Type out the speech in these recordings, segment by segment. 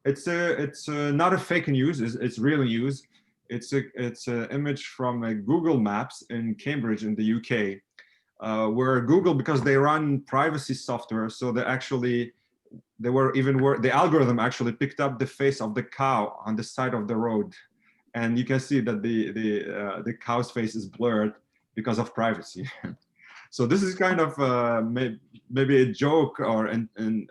It's not a fake news. It's real news. It's an image from Google Maps in Cambridge in the UK, where Google, because they run privacy software, so they were even worse. The algorithm actually picked up the face of the cow on the side of the road, and you can see that the cow's face is blurred because of privacy. So this is kind of maybe a joke, or in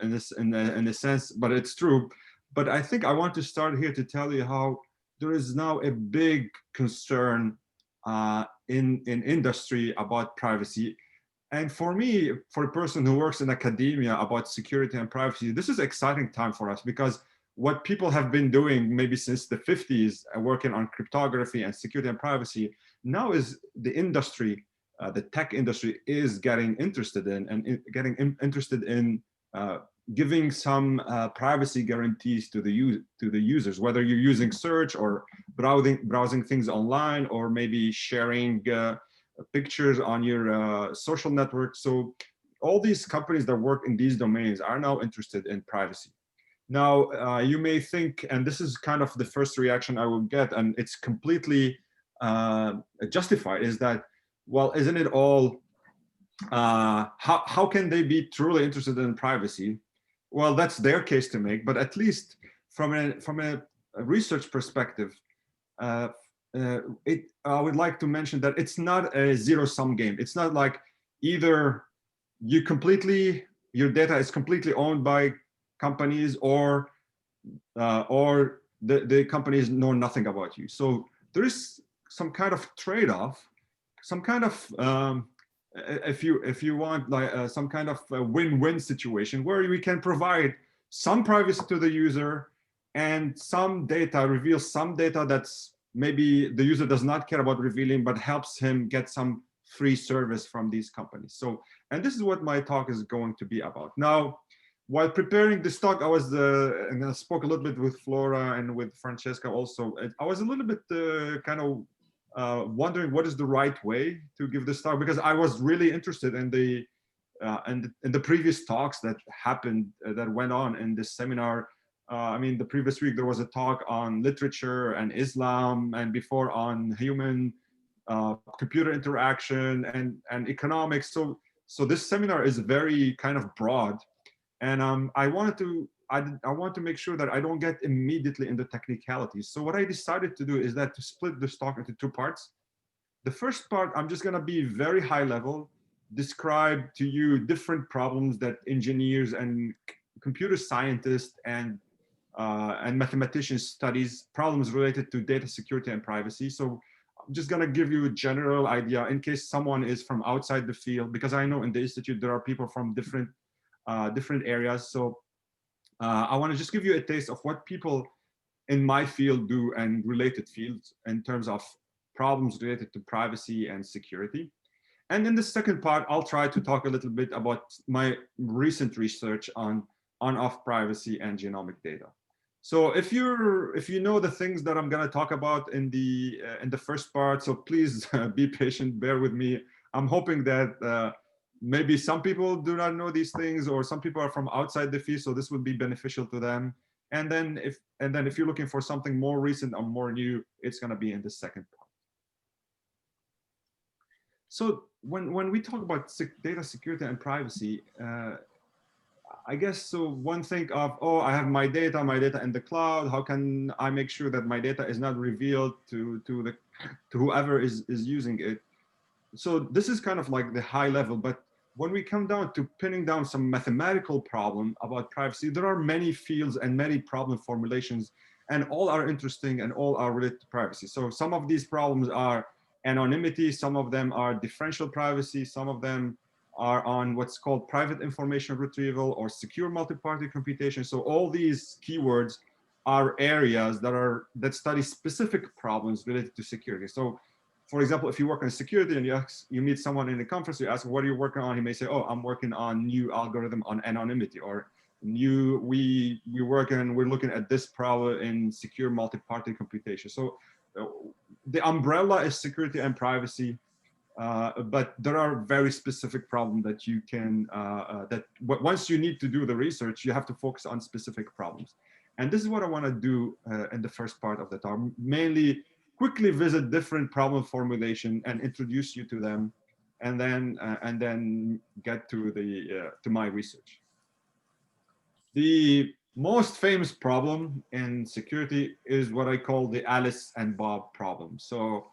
a sense, but it's true. But I think I want to start here to tell you how there is now a big concern in industry about privacy. And for me, for a person who works in academia about security and privacy, this is an exciting time for us, because what people have been doing maybe since the 50s, working on cryptography and security and privacy, now is the industry, the tech industry is getting interested in, and interested in giving some privacy guarantees to the users, whether you're using search or browsing things online, or maybe sharing pictures on your social network. So all these companies that work in these domains are now interested in privacy. Now, you may think, and this is kind of the first reaction I will get, and it's completely justified, is that, well, isn't it all, how can they be truly interested in privacy? Well, that's their case to make, but at least from a research perspective, I would like to mention that it's not a zero-sum game. It's not like either your data is completely owned by companies, or the companies know nothing about you. So there is some kind of trade-off, some kind of if you want, like some kind of a win-win situation where we can provide some privacy to the user, and some data, reveal some data that's maybe the user does not care about revealing, but helps him get some free service from these companies. So, and this is what my talk is going to be about. Now, while preparing this talk, I was, and I spoke a little bit with Flora and with Francesca also, I was a little bit kind of wondering what is the right way to give this talk, because I was really interested in the previous talks that happened, that went on in this seminar. I mean, the previous week there was a talk on literature and Islam, and before on human computer interaction and economics. So this seminar is very kind of broad, and I want to make sure that I don't get immediately into technicalities. So what I decided to do is that to split this talk into two parts. The first part, I'm just going to be very high level, describe to you different problems that engineers and computer scientists and mathematicians studies, problems related to data security and privacy. So I'm just going to give you a general idea in case someone is from outside the field, because I know in the institute there are people from different areas. So I want to just give you a taste of what people in my field do and related fields in terms of problems related to privacy and security. And in the second part, I'll try to talk a little bit about my recent research on on-off privacy and genomic data. So if you know the things that I'm going to talk about in the first part, so please be patient, bear with me. I'm hoping that maybe some people do not know these things, or some people are from outside the field, so this would be beneficial to them. And then if you're looking for something more recent or more new, it's going to be in the second part. So when we talk about data security and privacy, I guess, so one think of, oh, I have my data in the cloud. How can I make sure that my data is not revealed to whoever is using it? So this is kind of like the high level, but when we come down to pinning down some mathematical problem about privacy, there are many fields and many problem formulations, and all are interesting and all are related to privacy. So some of these problems are anonymity, some of them are differential privacy, some of them are on what's called private information retrieval or secure multi-party computation. So all these keywords are areas that study specific problems related to security. So for example, if you work on security and you meet someone in a conference, you ask, what are you working on? He may say, oh, I'm working on new algorithm on anonymity, or we're looking at this problem in secure multi-party computation. So the umbrella is security and privacy, but there are very specific problems that you can, once you need to do the research, you have to focus on specific problems. And this is what I want to do in the first part of the talk, mainly quickly visit different problem formulation and introduce you to them, and then get to the to my research. The most famous problem in security is what I call the Alice and Bob problem. So,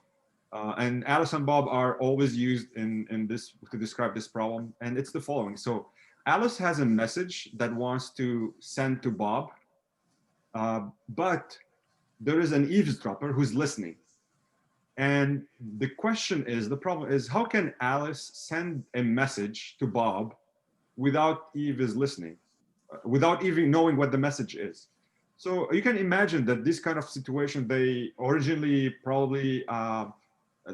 and Alice and Bob are always used in this to describe this problem, and it's the following. So, Alice has a message that wants to send to Bob, but there is an eavesdropper who's listening. And the question is, the problem is, how can Alice send a message to Bob without Eve is listening, without even knowing what the message is? So you can imagine that this kind of situation, they originally probably,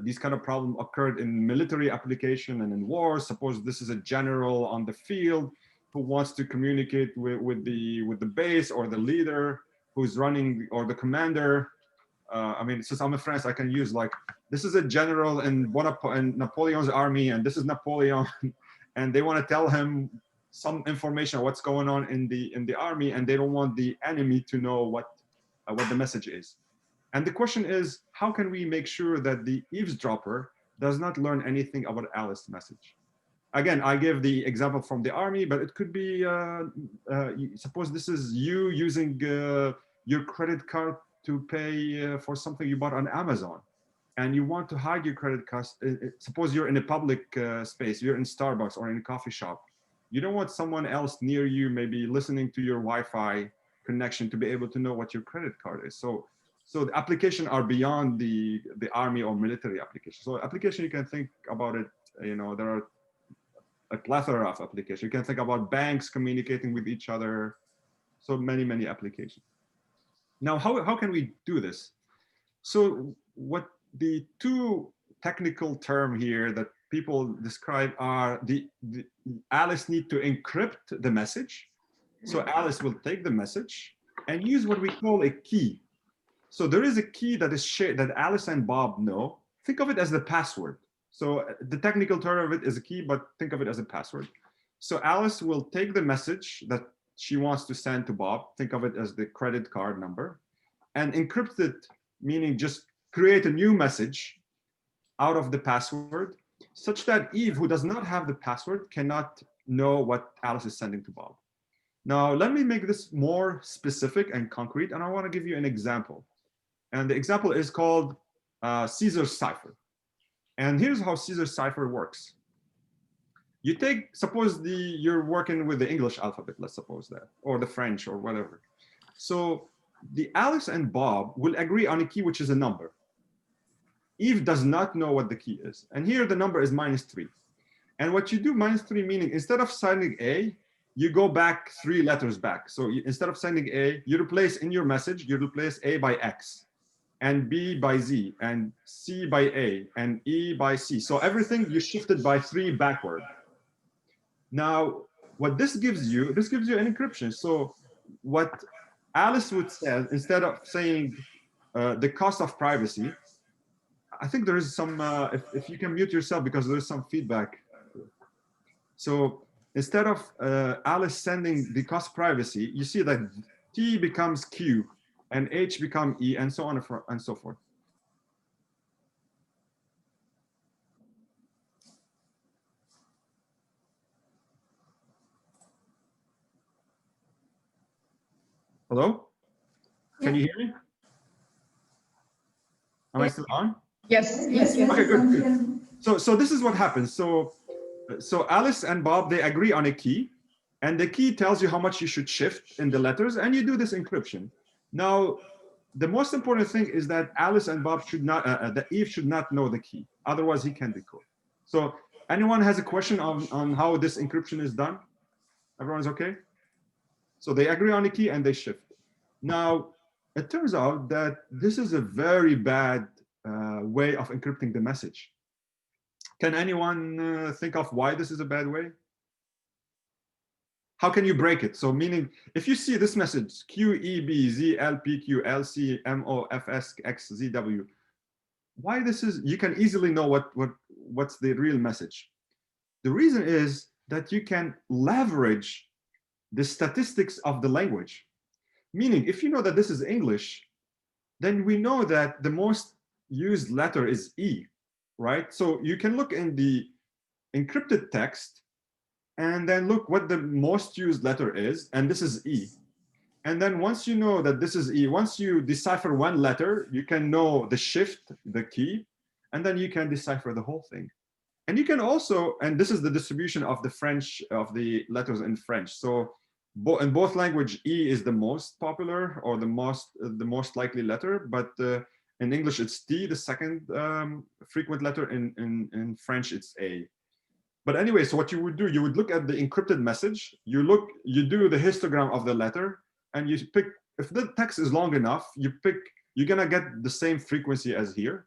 these kind of problem occurred in military application and in war. Suppose this is a general on the field who wants to communicate with the base or the leader who's running, or the commander. I mean, since I'm in France, I can use like, this is a general in Napoleon's army, and this is Napoleon, and they want to tell him some information on what's going on in the army, and they don't want the enemy to know what the message is. And the question is, how can we make sure that the eavesdropper does not learn anything about Alice's message? Again, I give the example from the army, but it could be, suppose this is you using your credit card to pay for something you bought on Amazon, and you want to hide your credit card. Suppose you're in a public space, you're in Starbucks or in a coffee shop. You don't want someone else near you maybe listening to your Wi-Fi connection to be able to know what your credit card is. So the applications are beyond the army or military application. So application, you can think about it, you know, there are a plethora of applications. You can think about banks communicating with each other. So many applications. Now, how can we do this? So what the two technical term here that people describe are the Alice need to encrypt the message. So Alice will take the message and use what we call a key. So there is a key that is shared, that Alice and Bob know. Think of it as the password. So the technical term of it is a key, but think of it as a password. So Alice will take the message that she wants to send to Bob, think of it as the credit card number, and encrypt it, meaning just create a new message out of the password, such that Eve, who does not have the password, cannot know what Alice is sending to Bob. Now, let me make this more specific and concrete, and I want to give you an example. And the example is called Caesar's cipher. And here's how Caesar's cipher works. You take, suppose you're working with the English alphabet, let's suppose that, or the French or whatever. So the Alice and Bob will agree on a key, which is a number. Eve does not know what the key is. And here the number is -3. And what you do, -3, meaning instead of signing A, you go back 3 letters back. So instead of sending A, you replace in your message, you replace A by X, and B by Z, and C by A, and E by C. So everything you shifted by 3 backward. Now, what this gives you an encryption. So what Alice would say, instead of saying the cost of privacy, I think there is some, if you can mute yourself because there's some feedback. So instead of Alice sending the cost of privacy, you see that T becomes Q and H become E, and so on and so forth. Hello? Can you hear me? Am I still on? Yes. Okay, good. So this is what happens. So Alice and Bob, they agree on a key, and the key tells you how much you should shift in the letters, and you do this encryption. Now, the most important thing is that Alice and Bob should not, that Eve should not know the key. Otherwise, he can decode. So anyone has a question on how this encryption is done? Everyone's okay? So they agree on the key and they shift. Now, it turns out that this is a very bad way of encrypting the message. Can anyone think of why this is a bad way? How can you break it? So meaning, if you see this message, Q, E, B, Z, L, P, Q, L, C, M, O, F, S, X, Z, W, why this is, you can easily know what's the real message. The reason is that you can leverage the statistics of the language. Meaning, if you know that this is English, then we know that the most used letter is E, right? So you can look in the encrypted text and then look what the most used letter is, and this is E. And then once you know that this is E, once you decipher one letter, you can know the shift, the key, and then you can decipher the whole thing. And you can also, and this is the distribution of the French, of the letters in French. So in both language, E is the most popular or the most likely letter, but in English it's T, the second frequent letter. In French it's A. But anyway, so what you would do, you would look at the encrypted message, you do the histogram of the letter, and you pick, if the text is long enough, you're gonna get the same frequency as here.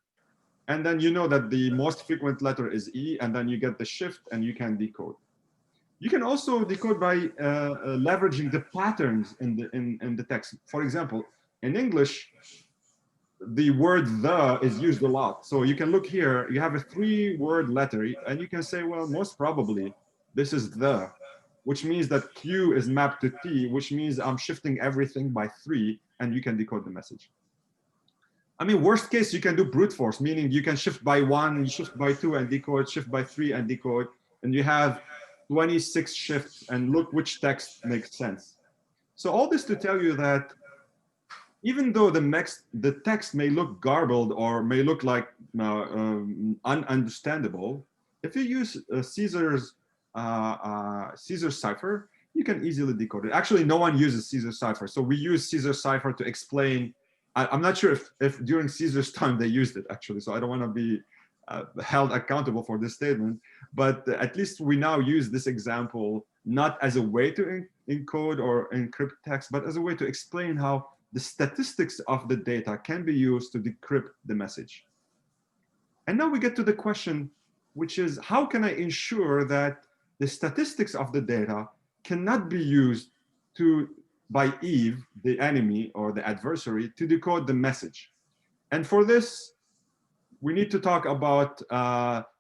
And then you know that the most frequent letter is E, and then you get the shift and you can decode. You can also decode by leveraging the patterns in the text. For example, in English, the word the is used a lot. So you can look here, you have a 3-word letter, and you can say, well, most probably this is the, which means that Q is mapped to T, which means I'm shifting everything by 3, and you can decode the message. I mean, worst case, you can do brute force, meaning you can shift by 1, you shift by 2 and decode, shift by 3 and decode, and you have 26 shifts, and look which text makes sense. So all this to tell you that even though the text may look garbled or may look like ununderstandable, if you use Caesar's cipher, you can easily decode it. Actually, no one uses Caesar's cipher, so we use Caesar's cipher to explain. I'm not sure if during Caesar's time they used it, actually, so I don't want to be held accountable for this statement, but at least we now use this example not as a way to encode or encrypt text, but as a way to explain how the statistics of the data can be used to decrypt the message. And now we get to the question, which is, how can I ensure that the statistics of the data cannot be used by Eve, the enemy or the adversary, to decode the message? And for this, we need to talk about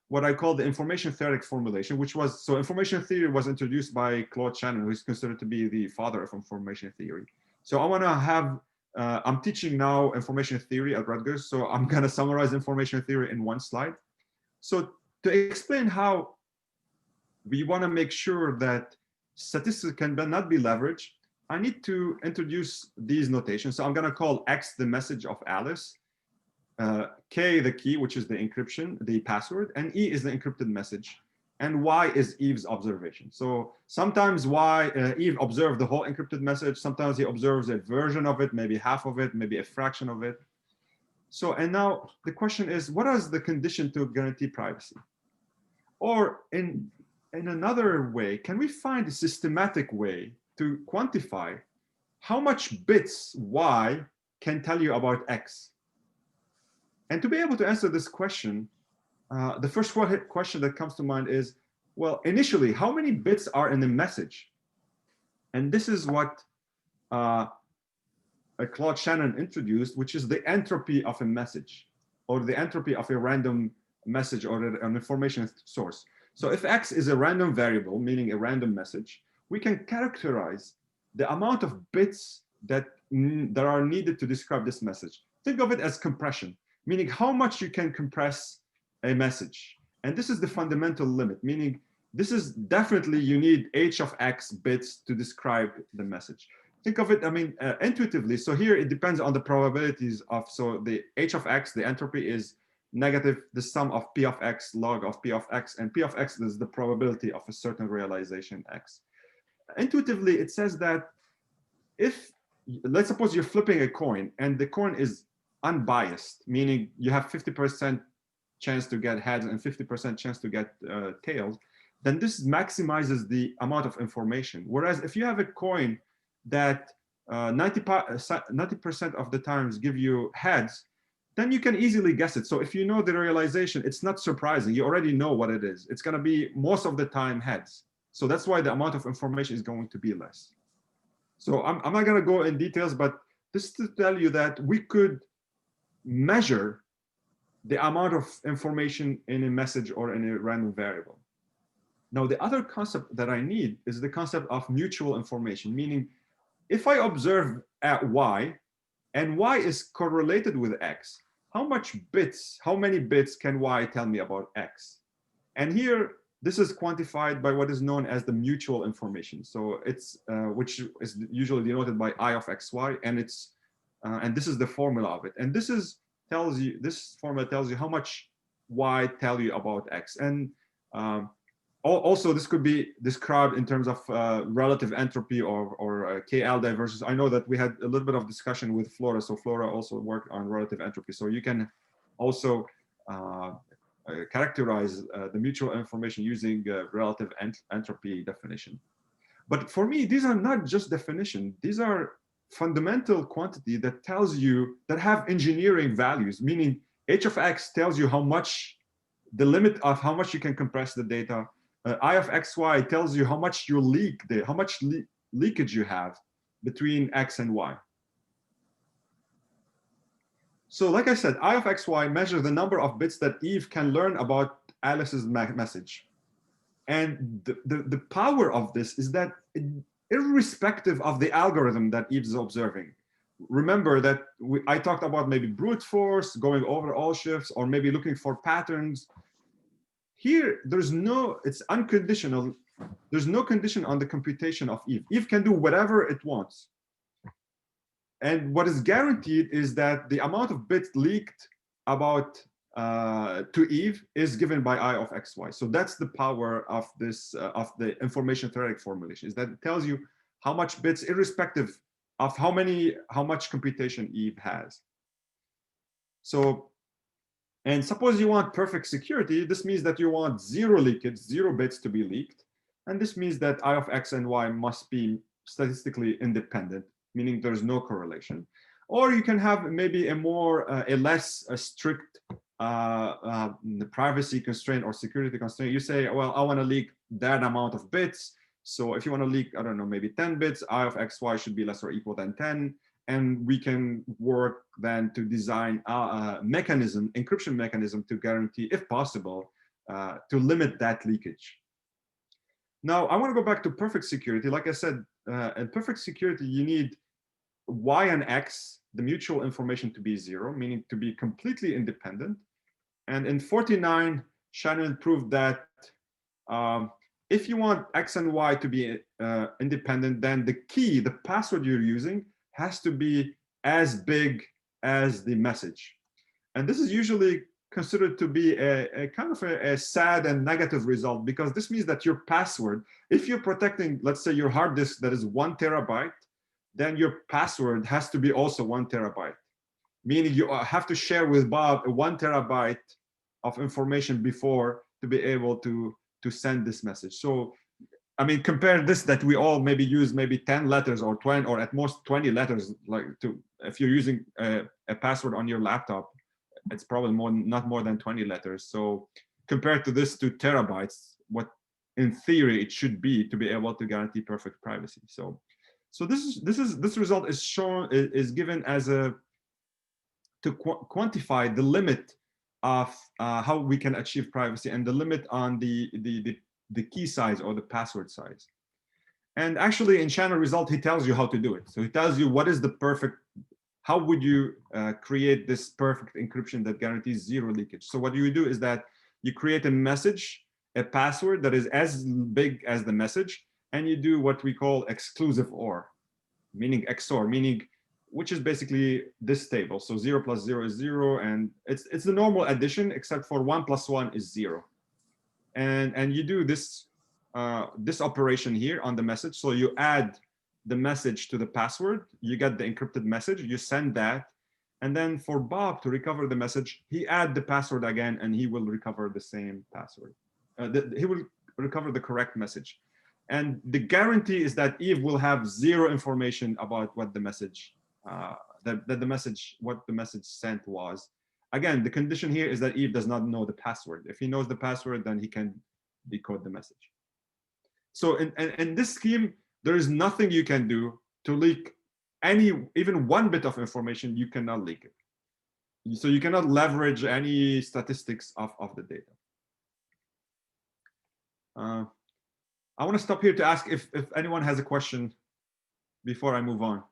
what I call the information-theoretic formulation, which was, so information theory was introduced by Claude Shannon, who is considered to be the father of information theory. So I want to have, I'm teaching now information theory at Rutgers, so I'm going to summarize information theory in one slide. So to explain how we want to make sure that statistics cannot be leveraged, I need to introduce these notations. So I'm going to call X the message of Alice, K the key, which is the encryption, the password, and E is the encrypted message, and Y is Eve's observation. So sometimes Eve observed the whole encrypted message, sometimes he observes a version of it, maybe half of it, maybe a fraction of it. So, and now the question is, what is the condition to guarantee privacy? Or in another way, can we find a systematic way to quantify how much bits Y can tell you about X? And to be able to answer this question, the first question that comes to mind is, well, initially, how many bits are in the message? And this is what Claude Shannon introduced, which is the entropy of a message, or the entropy of a random message or an information source. So if X is a random variable, meaning a random message, we can characterize the amount of bits that are needed to describe this message. Think of it as compression, meaning how much you can compress a message. And this is the fundamental limit, meaning this is definitely, you need h of x bits to describe the message. Think of it, I mean, intuitively. So here it depends on the probabilities of, so the h of x, the entropy is negative the sum of p of x log of p of x, and p of x is the probability of a certain realization x. Intuitively, it says that if, let's suppose you're flipping a coin and the coin is unbiased, meaning you have 50% chance to get heads and 50% chance to get tails, then this maximizes the amount of information. Whereas if you have a coin that 90% of the times give you heads, then you can easily guess it. So if you know the realization, it's not surprising. You already know what it is. It's going to be most of the time heads. So that's why the amount of information is going to be less. So I'm not going to go in details, but this is to tell you that we could measure the amount of information in a message or in a random variable. Now, the other concept that I need is the concept of mutual information, meaning if I observe at y, and y is correlated with x, how many bits can y tell me about x? And here, this is quantified by what is known as the mutual information. So it's which is usually denoted by I of xy, and and this is the formula of it. And this formula tells you how much y tell you about x. And also, this could be described in terms of relative entropy or KL divergence. I know that we had a little bit of discussion with Flora, so Flora also worked on relative entropy. So you can also characterize the mutual information using relative entropy definition. But for me, these are not just definition. These are fundamental quantity that tells you, that have engineering values, meaning h of x tells you how much, the limit of how much you can compress the data. I of xy tells you how much you leak, how much leakage you have between x and y. So like I said, I of xy measures the number of bits that Eve can learn about Alice's message. And the power of this is that irrespective of the algorithm that Eve is observing, remember that I talked about maybe brute force, going over all shifts, or maybe looking for patterns. Here, it's unconditional. There's no condition on the computation of Eve. Eve can do whatever it wants. And what is guaranteed is that the amount of bits leaked about to Eve is given by I of xy. So that's the power of this of the information theoretic formulation, is that it tells you how much bits, irrespective of how much computation Eve has. So, and suppose you want perfect security, this means that you want zero leakage, 0 bits to be leaked. And this means that I of x and y must be statistically independent, meaning there's no correlation. Or you can have maybe a less strict privacy constraint or security constraint. You say, well, I want to leak that amount of bits. So if you want to leak, I don't know, maybe 10 bits, I of xy should be less or equal than 10. And we can work then to design a mechanism, encryption mechanism, to guarantee, if possible, to limit that leakage. Now, I want to go back to perfect security. Like I said, in perfect security, you need y and x, the mutual information, to be 0, meaning to be completely independent. And in 49, Shannon proved that if you want x and y to be independent, then the key, the password you're using, has to be as big as the message. And this is usually considered to be a kind of a sad and negative result, because this means that your password, if you're protecting, let's say, your hard disk that is 1 terabyte, then your password has to be also 1 terabyte, meaning you have to share with Bob a 1 terabyte of information before to be able to send this message. So, I mean, compare this, that we all maybe use maybe 10 letters or 20 or at most 20 letters, like if you're using a password on your laptop, it's probably not more than 20 letters. So compared to this 2 terabytes, what in theory it should be to be able to guarantee perfect privacy. So this result is given as to quantify the limit of how we can achieve privacy and the limit on the key size or the password size. And actually in Shannon result, he tells you how to do it. So he tells you what is the perfect, how would you create this perfect encryption that guarantees 0 leakage. So what you do is that you create a message, a password that is as big as the message, and you do what we call exclusive OR, meaning XOR, meaning which is basically this table. So 0 plus 0 is 0, and it's the normal addition, except for 1 plus 1 is 0. And you do this this operation here on the message. So you add the message to the password, you get the encrypted message, you send that, and then for Bob to recover the message, he add the password again, and he will recover the same password. He will recover the correct message. And the guarantee is that Eve will have 0 information about what the message, what the message sent was. Again, the condition here is that Eve does not know the password. If he knows the password, then he can decode the message. So in this scheme, there is nothing you can do to leak even 1 bit of information. You cannot leak it. So you cannot leverage any statistics of the data. I want to stop here to ask if anyone has a question before I move on.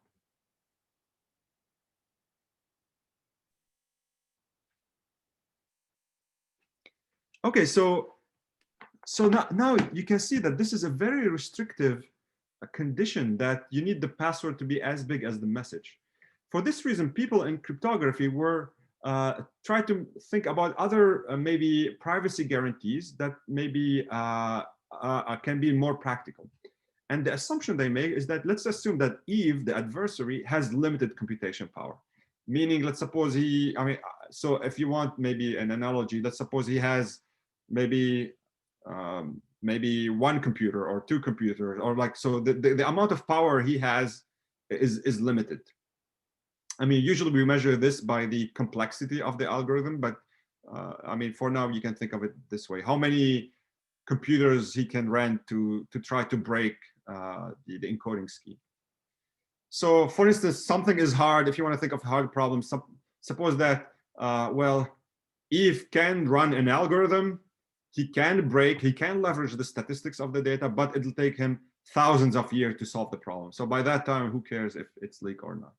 Okay, so now you can see that this is a very restrictive condition, that you need the password to be as big as the message. For this reason, people in cryptography were try to think about other maybe privacy guarantees that maybe can be more practical. And the assumption they make is that, let's assume that Eve, the adversary, has limited computation power. Meaning, let's suppose so if you want maybe an analogy, let's suppose he has maybe maybe one computer or two computers, or like, so the amount of power he has is limited. I mean, usually we measure this by the complexity of the algorithm, but I mean, for now, you can think of it this way: how many computers he can rent to try to break the encoding scheme. So, for instance, something is hard. If you want to think of hard problems, suppose that well, Eve can run an algorithm. He can leverage the statistics of the data, but it'll take him thousands of years to solve the problem. So by that time, who cares if it's leak or not?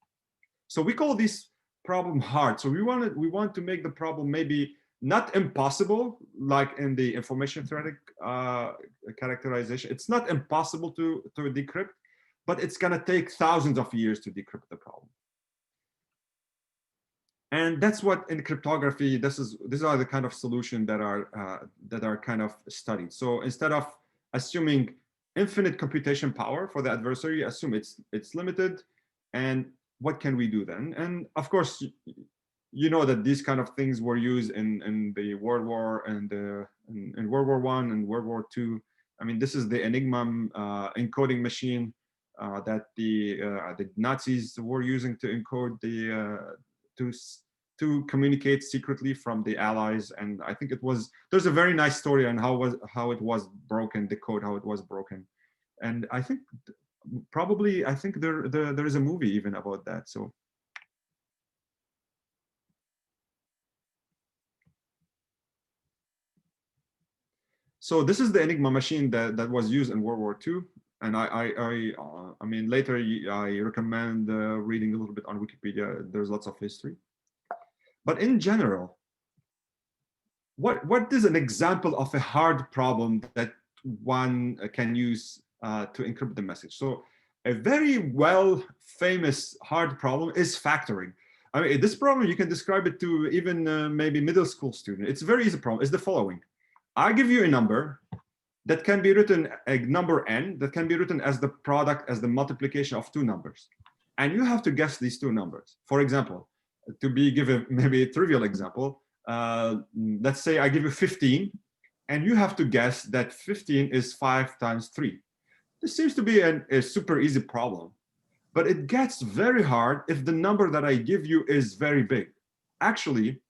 So we call this problem hard. So we want to make the problem maybe not impossible, like in the information-theoretic characterization. It's not impossible to decrypt, but it's going to take thousands of years to decrypt the problem. And that's what in cryptography, these are the kind of solutions that are kind of studied. So instead of assuming infinite computation power for the adversary, assume it's limited. And what can we do then? And of course, you know that these kind of things were used in the World War and in World War I and World War II. I mean, this is the Enigma encoding machine that the Nazis were using to encode to communicate secretly from the Allies. And I think there's a very nice story on how it was broken, the code, how it was broken. And I think there is a movie even about that. So this is the Enigma machine that was used in World War II. And I mean, later I recommend reading a little bit on Wikipedia. There's lots of history. But in general, what is an example of a hard problem that one can use to encrypt the message? So a very famous hard problem is factoring. I mean, this problem, you can describe it to even maybe middle school student. It's a very easy problem. It's the following. I give you a number that can be written, a number n, that can be written as the product, as the multiplication of two numbers. And you have to guess these two numbers. For example, to be given maybe a trivial example, let's say I give you 15, and you have to guess that 15 is 5 times 3. This seems to be a super easy problem, but it gets very hard if the number that I give you is very big. Actually,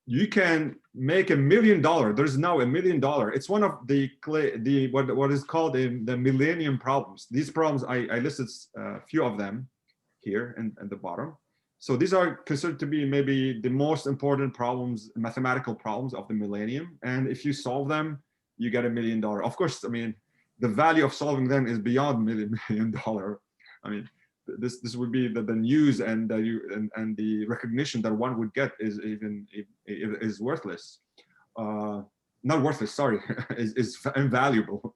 you can make $1 million. There's now $1 million. It's one of what is called the millennium problems. These problems, I listed a few of them here at the bottom. So these are considered to be maybe the most important problems, mathematical problems of the millennium. And if you solve them, you get $1 million. Of course, I mean, the value of solving them is beyond $1 million. I mean, this would be the news and the recognition that one would get is worthless. Not worthless, sorry, is invaluable.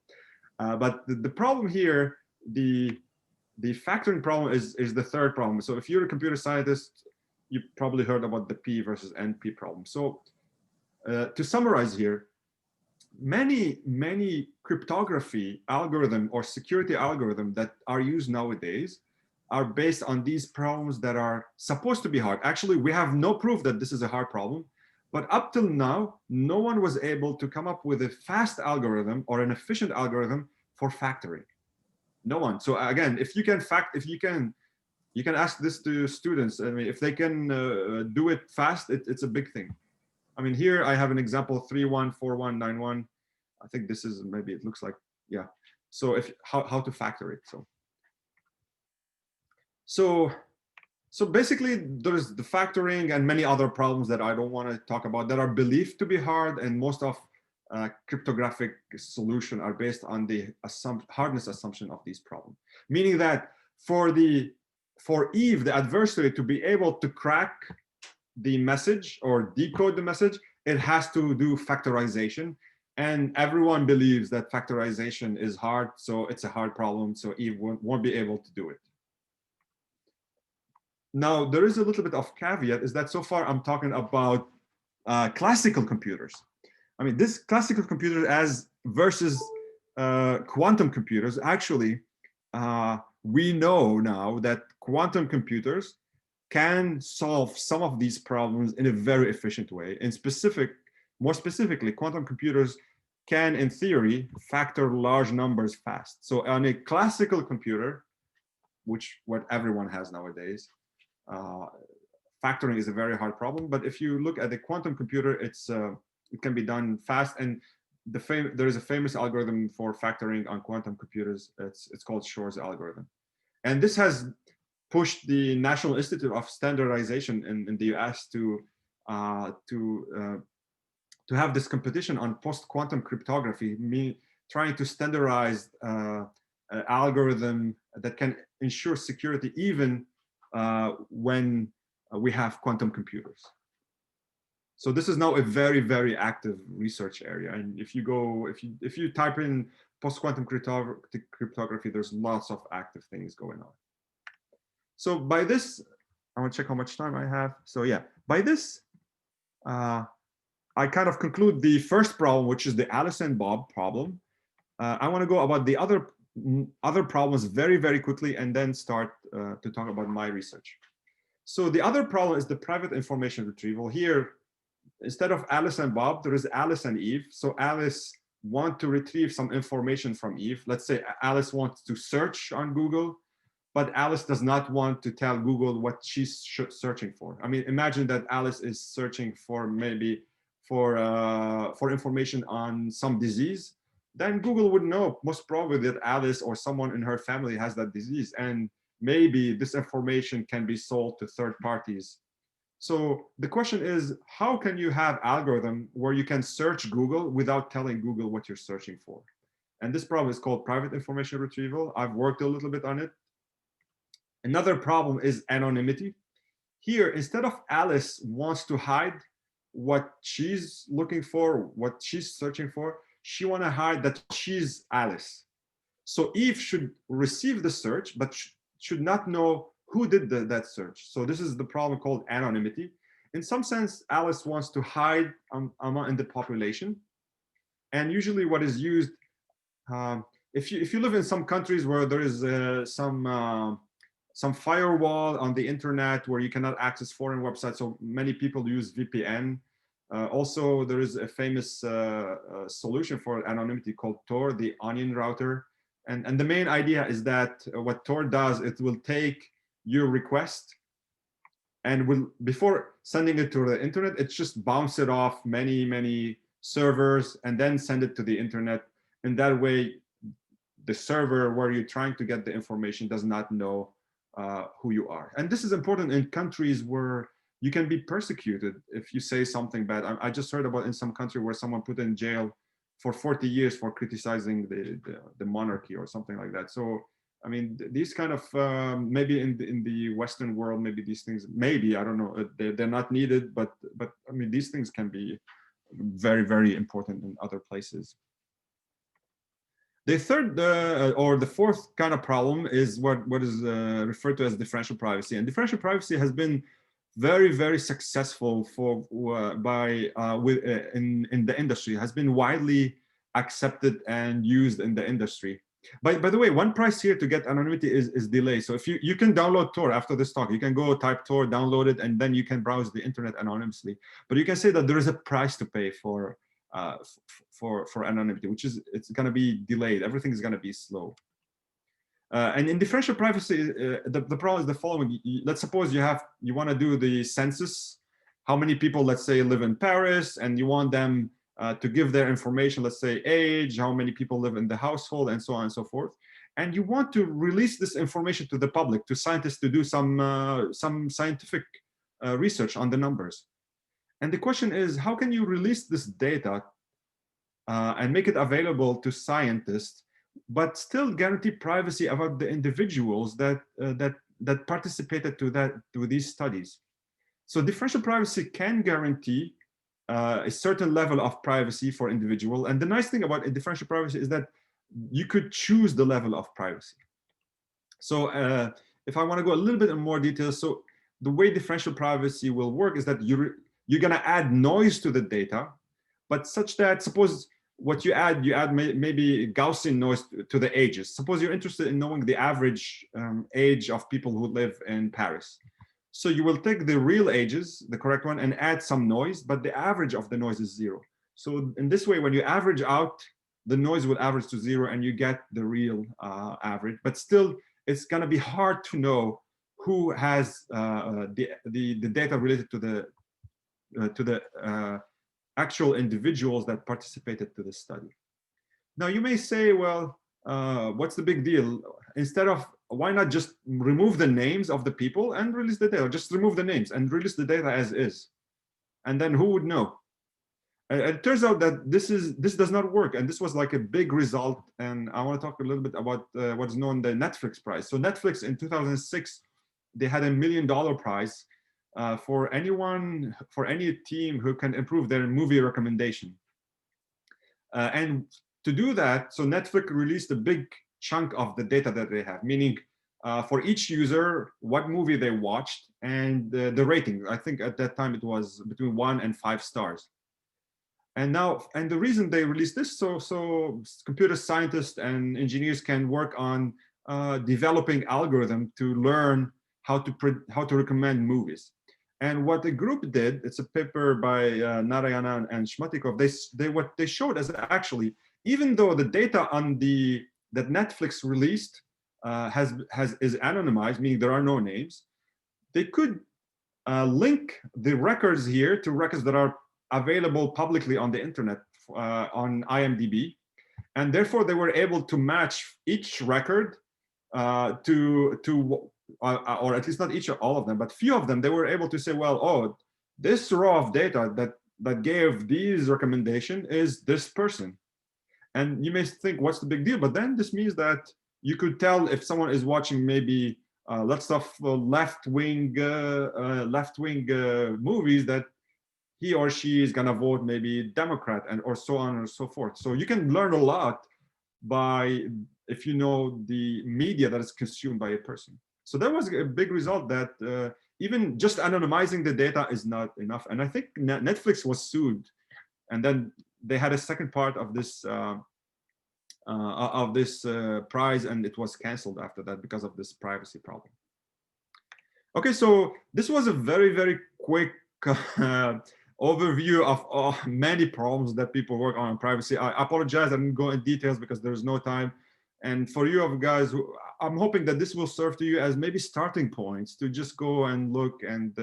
But the problem here, the factoring problem is the third problem. So if you're a computer scientist, you probably heard about the P versus NP problem. So to summarize here, many cryptography algorithm or security algorithm that are used nowadays are based on these problems that are supposed to be hard. Actually, we have no proof that this is a hard problem, but up till now, no one was able to come up with a fast algorithm or an efficient algorithm for factoring. No one. So again, if you can ask this to students. I mean, if they can do it fast, it's a big thing. I mean, here I have an example, 314191. I think this is, maybe it looks like, yeah. So how to factor it. So basically, there's the factoring and many other problems that I don't want to talk about that are believed to be hard, and most of cryptographic solution are based on the hardness assumption of these problems. Meaning that for Eve, the adversary, to be able to crack the message or decode the message, it has to do factorization. And everyone believes that factorization is hard, so it's a hard problem, so Eve won't be able to do it. Now, there is a little bit of caveat, is that so far I'm talking about classical computers. I mean, this classical computer as versus quantum computers, actually, we know now that quantum computers can solve some of these problems in a very efficient way. More specifically, quantum computers can, in theory, factor large numbers fast. So on a classical computer, which what everyone has nowadays, factoring is a very hard problem. But if you look at the quantum computer, it can be done fast. And there is a famous algorithm for factoring on quantum computers. It's called Shor's algorithm. And this has pushed the National Institute of Standardization in the US to have this competition on post-quantum cryptography, trying to standardize an algorithm that can ensure security even when we have quantum computers. So this is now a very, very active research area. And if you type in post-quantum cryptography, there's lots of active things going on. So by this, I want to check how much time I have. So yeah, by this, I kind of conclude the first problem, which is the Alice and Bob problem. I want to go about the other problems very, very quickly, and then start to talk about my research. So the other problem is the private information retrieval. Here, instead of Alice and Bob, there is Alice and Eve. So Alice wants to retrieve some information from Eve. Let's say Alice wants to search on Google, but Alice does not want to tell Google what she's searching for. I mean, imagine that Alice is searching for maybe for information on some disease. Then Google would know most probably that Alice or someone in her family has that disease, and maybe this information can be sold to third parties. So the question is, how can you have algorithm where you can search Google without telling Google what you're searching for? And this problem is called private information retrieval. I've worked a little bit on it. Another problem is anonymity. Here, instead of Alice wants to hide what she's looking for, what she's searching for, she want to hide that she's Alice. So Eve should receive the search, but should not know who did that search. So this is the problem called anonymity. In some sense, Alice wants to hide in the population. And usually what is used, if you live in some countries where there is some firewall on the internet where you cannot access foreign websites, so many people use VPN. Also, there is a famous solution for anonymity called Tor, the onion router. And the main idea is that what Tor does, it will take your request and before sending it to the internet, it's just bounce it off many servers and then send it to the internet. And that way, the server where you're trying to get the information does not know who you are. And this is important in countries where you can be persecuted if you say something bad. I just heard about in some country where someone put in jail for 40 years for criticizing the monarchy or something like that. So, I mean, these kind of, maybe in the Western world, maybe these things, maybe, I don't know, they're not needed, but I mean, these things can be very, very important in other places. The third or the fourth kind of problem is what is referred to as differential privacy. And differential privacy has been very, very successful in the industry, has been widely accepted and used in the industry. By the way, one price here to get anonymity is delay. So if you can download Tor after this talk, you can go type Tor, download it, and then you can browse the internet anonymously. But you can say that there is a price to pay for anonymity, which is it's going to be delayed. Everything is going to be slow. And in differential privacy, the problem is the following. Let's suppose you want to do the census, how many people, let's say, live in Paris, and you want them to give their information, let's say age, how many people live in the household, and so on and so forth. And you want to release this information to the public, to scientists to do some scientific research on the numbers. And the question is, how can you release this data and make it available to scientists, but still guarantee privacy about the individuals that participated to these studies? So differential privacy can guarantee a certain level of privacy for individual. And the nice thing about a differential privacy is that you could choose the level of privacy. So if I want to go a little bit in more detail, so the way differential privacy will work is that you're going to add noise to the data, but such that, suppose what you add maybe Gaussian noise to the ages. Suppose you're interested in knowing the average age of people who live in Paris. So you will take the real ages, the correct one, and add some noise, but the average of the noise is 0. So in this way, when you average out, the noise will average to 0 and you get the real average. But still, it's going to be hard to know who has the data related to the actual individuals that participated to the study. Now you may say, well, what's the big deal? Instead of, why not just remove the names of the people and release the data? Just remove the names and release the data as is. And then who would know? It turns out that this does not work. And this was like a big result. And I want to talk a little bit about what's known the Netflix prize. So Netflix in 2006, they had $1 million prize for any team who can improve their movie recommendation. And to do that, so Netflix released a big chunk of the data that they have, meaning for each user, what movie they watched and the rating. I think at that time it was between 1 and 5 stars. And the reason they released this, so computer scientists and engineers can work on developing algorithm to learn how to recommend movies. And what the group did, it's a paper by Narayana and Shmatikov. What they showed is actually, even though the data on that Netflix released is anonymized, meaning there are no names, they could link the records here to records that are available publicly on the internet on IMDb, and therefore they were able to match each record or at least not each or all of them, but few of them. They were able to say, well, oh, this row of data that gave these recommendation is this person. And you may think, what's the big deal? But then this means that you could tell if someone is watching maybe lots of left-wing movies, that he or she is gonna vote maybe Democrat, or so on and so forth. So you can learn a lot if you know the media that is consumed by a person. So that was a big result, that even just anonymizing the data is not enough. And I think Netflix was sued, and then they had a second part of this prize, and it was canceled after that because of this privacy problem. Okay, so this was a very, very quick overview of many problems that people work on in privacy. I apologize, I didn't go in details because there's no time. And for you guys, I'm hoping that this will serve to you as maybe starting points to just go and look and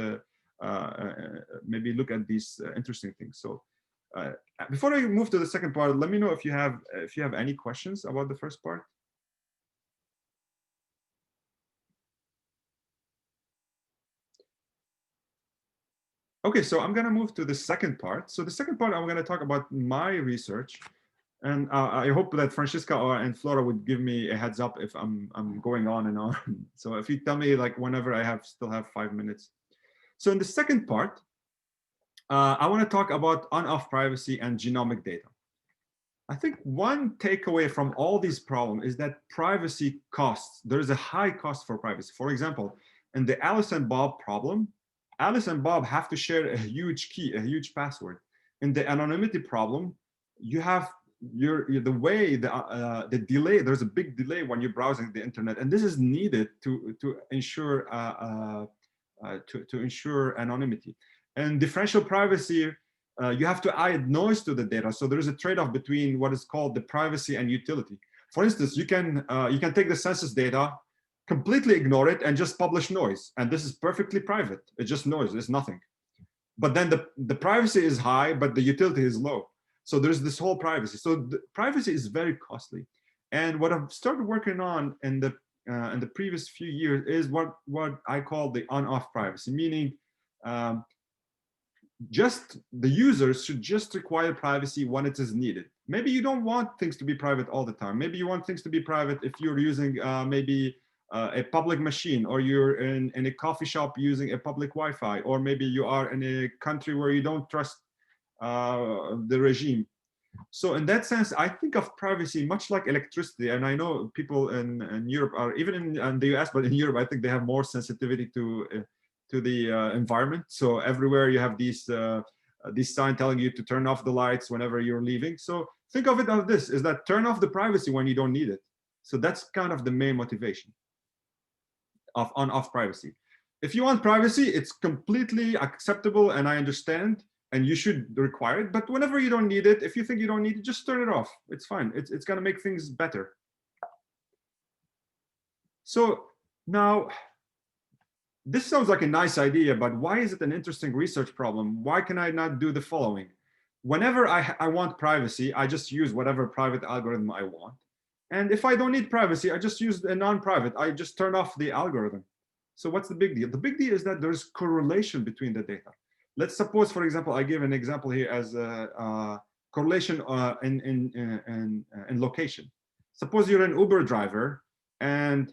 maybe look at these interesting things. So before I move to the second part, let me know if you have any questions about the first part. Okay, so I'm going to move to the second part. So the second part, I'm going to talk about my research. And I hope that Francisca and Flora would give me a heads up if I'm going on and on. So if you tell me like whenever I still have 5 minutes. So in the second part, I want to talk about on-off privacy and genomic data. I think one takeaway from all these problems is that privacy costs. There is a high cost for privacy. For example, in the Alice and Bob problem, Alice and Bob have to share a huge key, a huge password. In the anonymity problem, you have the delay. There's a big delay when you're browsing the internet, and this is needed to ensure anonymity. And differential privacy, you have to add noise to the data. So there is a trade-off between what is called the privacy and utility. For instance, you can take the census data, completely ignore it, and just publish noise. And this is perfectly private. It's just noise. It's nothing. But then the privacy is high, but the utility is low. So there's this whole privacy. So the privacy is very costly. And what I've started working on in the previous few years is what I call the on-off privacy, meaning just the users should just require privacy when it is needed. Maybe you don't want things to be private all the time. Maybe you want things to be private if you're using maybe a public machine, or you're in a coffee shop using a public Wi-Fi, or maybe you are in a country where you don't trust the regime. So in that sense, I think of privacy much like electricity. And I know people in Europe are, even in the US, but in Europe, I think they have more sensitivity to the environment. So everywhere you have these signs telling you to turn off the lights whenever you're leaving. So think of it as this, is that turn off the privacy when you don't need it. So that's kind of the main motivation of on-off privacy. If you want privacy, it's completely acceptable, and I understand, and you should require it. But whenever you don't need it, if you think you don't need it, just turn it off. It's fine. It's going to make things better. So now, this sounds like a nice idea, but why is it an interesting research problem? Why can I not do the following? Whenever I want privacy, I just use whatever private algorithm I want. And if I don't need privacy, I just use a non-private. I just turn off the algorithm. So what's the big deal? The big deal is that there's correlation between the data. Let's suppose, for example, I give an example here as a correlation in location. Suppose you're an Uber driver and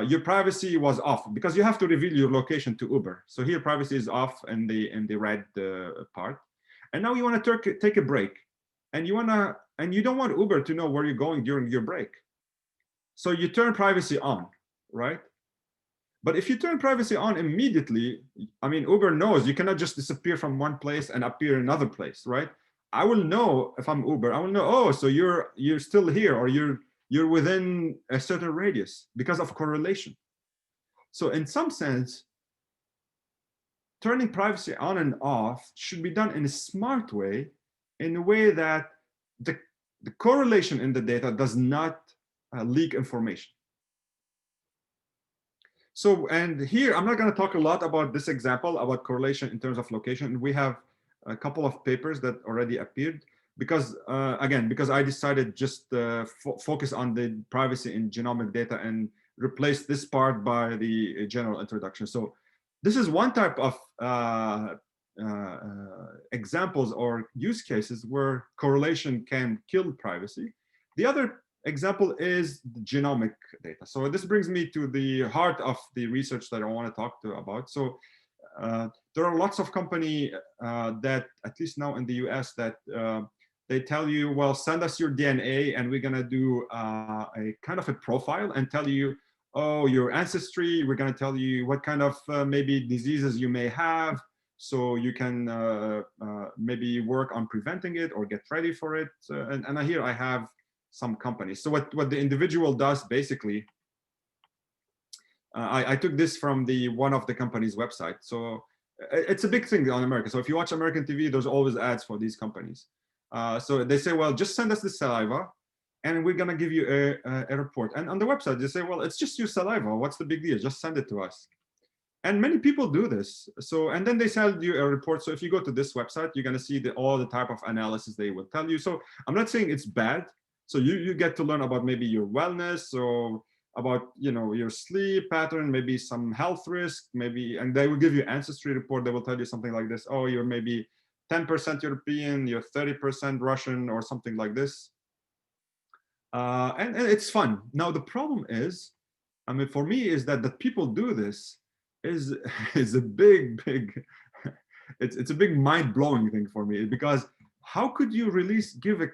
your privacy was off because you have to reveal your location to Uber. So here privacy is off in the red part. And now you want to take a break, and you don't want Uber to know where you're going during your break. So you turn privacy on, right? But if you turn privacy on immediately, I mean, Uber knows you cannot just disappear from one place and appear in another place, right? I will know if I'm Uber, I will know, oh, so you're still here, or you're within a certain radius because of correlation. So in some sense, turning privacy on and off should be done in a smart way, in a way that the correlation in the data does not leak information. So, and here, I'm not going to talk a lot about this example, about correlation in terms of location. We have a couple of papers that already appeared because, again, because I decided just focus on the privacy in genomic data and replace this part by the general introduction. So this is one type of examples or use cases where correlation can kill privacy. The other example is the genomic data. So this brings me to the heart of the research that I want to talk about. So there are lots of companies that, at least now in the US, that they tell you, well, send us your DNA and we're going to do a kind of a profile and tell you, oh, your ancestry, we're going to tell you what kind of maybe diseases you may have, so you can maybe work on preventing it or get ready for it. And here I have some companies. So what the individual does basically, I took this from one of the company's website. So it's a big thing on America. So if you watch American TV, there's always ads for these companies. So they say, well, just send us the saliva and we're going to give you a report. And on the website, they say, well, it's just your saliva. What's the big deal? Just send it to us. And many people do this. So, and then they send you a report. So if you go to this website, you're going to see all the type of analysis they will tell you. So I'm not saying it's bad. So you get to learn about maybe your wellness, or about, you know, your sleep pattern, maybe some health risk, maybe, and they will give you ancestry report. They will tell you something like this. Oh, you're maybe 10% European, you're 30% Russian, or something like this. And it's fun. Now, the problem is, I mean, for me, is that the people do this is a big, it's a big mind-blowing thing for me, because how could you give a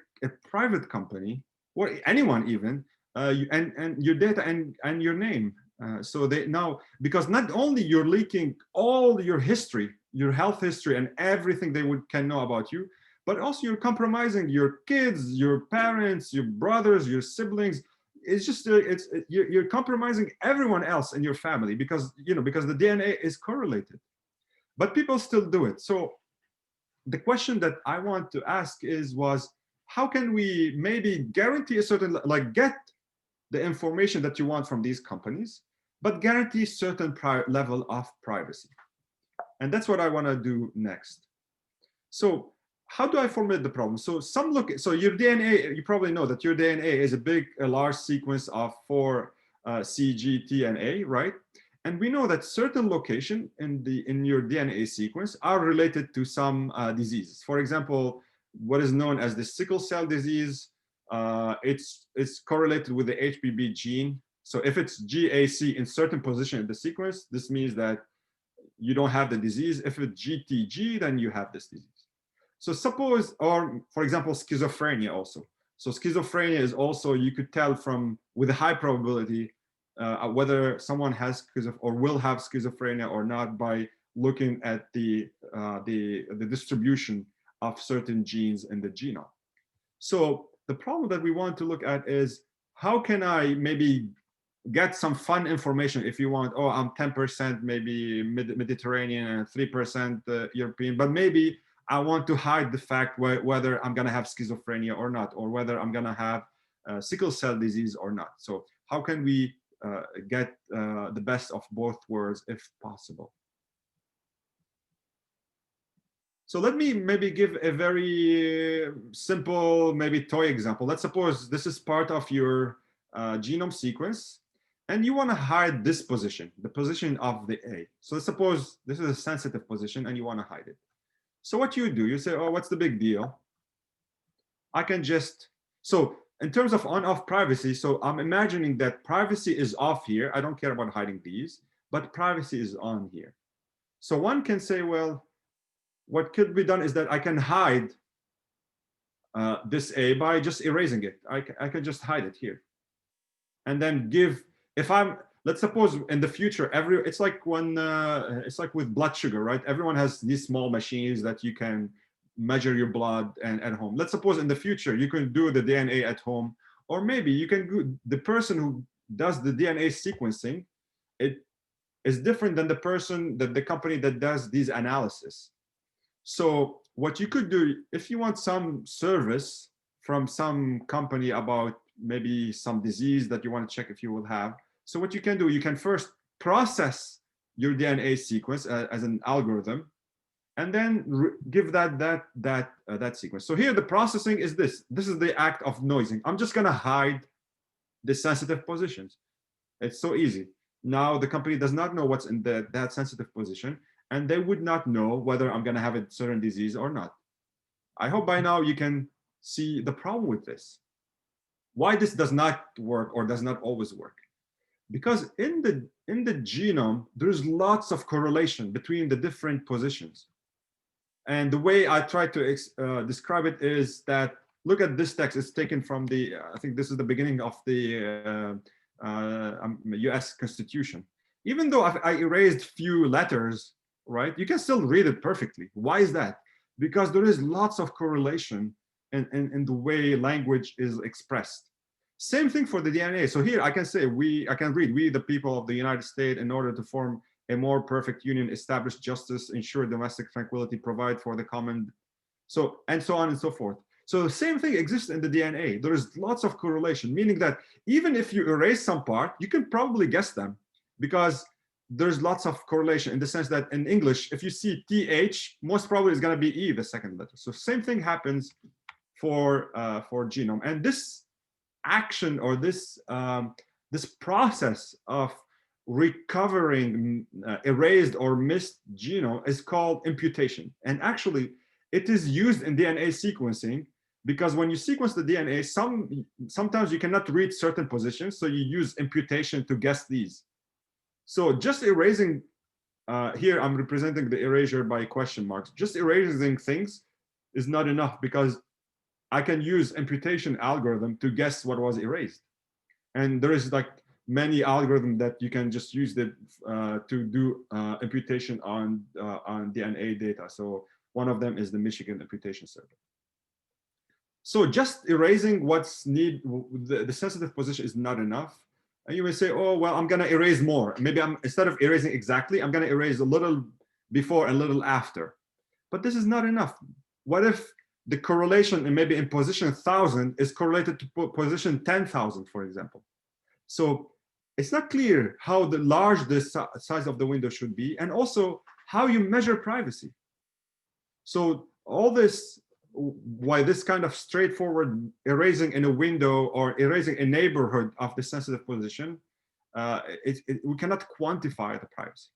private company, or anyone even, and your data and your name? So they now, because not only you're leaking all your history, your health history, and everything they can know about you, but also you're compromising your kids, your parents, your brothers, your siblings. It's just you're compromising everyone else in your family, because because the DNA is correlated. But people still do it. So the question that I want to ask was how can we maybe guarantee a certain, like, get the information that you want from these companies, but guarantee certain level of privacy? And that's what I want to do next. So how do I formulate the problem? So so your DNA, you probably know that your DNA is a large sequence of 4 C, G, T, and A, right? And we know that certain location in your DNA sequence are related to some diseases. For example, what is known as the sickle cell disease, it's correlated with the HBB gene. So if it's GAC in certain position in the sequence, this means that you don't have the disease. If it's GTG, then you have this disease. So suppose, or for example, schizophrenia also. So schizophrenia is also, you could tell from, with a high probability, whether someone has or will have schizophrenia or not by looking at the distribution of certain genes in the genome. So the problem that we want to look at is, how can I maybe get some fun information if you want, oh, I'm 10% maybe Mediterranean and 3% European, but maybe I want to hide the fact whether I'm going to have schizophrenia or not, or whether I'm going to have sickle cell disease or not. So how can we get the best of both worlds if possible? So let me maybe give a very simple, maybe toy example. Let's suppose this is part of your genome sequence, and you want to hide this position, the position of the A. So let's suppose this is a sensitive position and you want to hide it. So what you do, you say, oh, what's the big deal? I can just, so in terms of on-off privacy, so I'm imagining that privacy is off here. I don't care about hiding these, but privacy is on here. So one can say, well, what could be done is that I can hide this A by just erasing it. I can just hide it here. And then give, if I'm, let's suppose in the future, it's like when, it's like with blood sugar, right? Everyone has these small machines that you can measure your blood and at home. Let's suppose in the future, you can do the DNA at home, or maybe you can do, the person who does the DNA sequencing, it is different than the person, the company that does these analysis. So what you could do, if you want some service from some company about maybe some disease that you want to check if you will have, so what you can do, you can first process your DNA sequence as an algorithm, and then give that sequence. So here the processing is this. This is the act of noising. I'm just going to hide the sensitive positions. It's so easy. Now the company does not know what's in that sensitive position, and they would not know whether I'm going to have a certain disease or not. I hope by now you can see the problem with this. Why this does not work or does not always work? Because in the genome, there's lots of correlation between the different positions. And the way I try to describe it is that, look at this text. It's taken from the, I think this is the beginning of the US Constitution. Even though I erased few letters, right, you can still read it perfectly. Why is that? Because there is lots of correlation in the way language is expressed. Same thing for the DNA. So here I can say, I can read, we the people of the United States, in order to form a more perfect union, establish justice, ensure domestic tranquility, provide for the common, so, and so on and so forth. So the same thing exists in the DNA. There is lots of correlation, meaning that even if you erase some part, you can probably guess them, because there's lots of correlation in the sense that in English, if you see TH, most probably is going to be E, the second letter. So same thing happens for genome. And this action, or this this process of recovering erased or missed genome is called imputation. And actually, it is used in DNA sequencing, because when you sequence the DNA, sometimes you cannot read certain positions, so you use imputation to guess these. So just erasing, here I'm representing the erasure by question marks. Just erasing things is not enough, because I can use imputation algorithm to guess what was erased. And there is like many algorithms that you can just use to do imputation on DNA data. So one of them is the Michigan imputation server. So just erasing what's the sensitive position is not enough. And you may say, oh, well, I'm going to erase more. Maybe instead of erasing exactly, I'm going to erase a little before and a little after. But this is not enough. What if the correlation, and maybe in position 1,000 is correlated to position 10,000, for example? So it's not clear how large the size of the window should be, and also how you measure privacy. So all this, why this kind of straightforward erasing in a window or erasing a neighborhood of the sensitive position, we cannot quantify the privacy.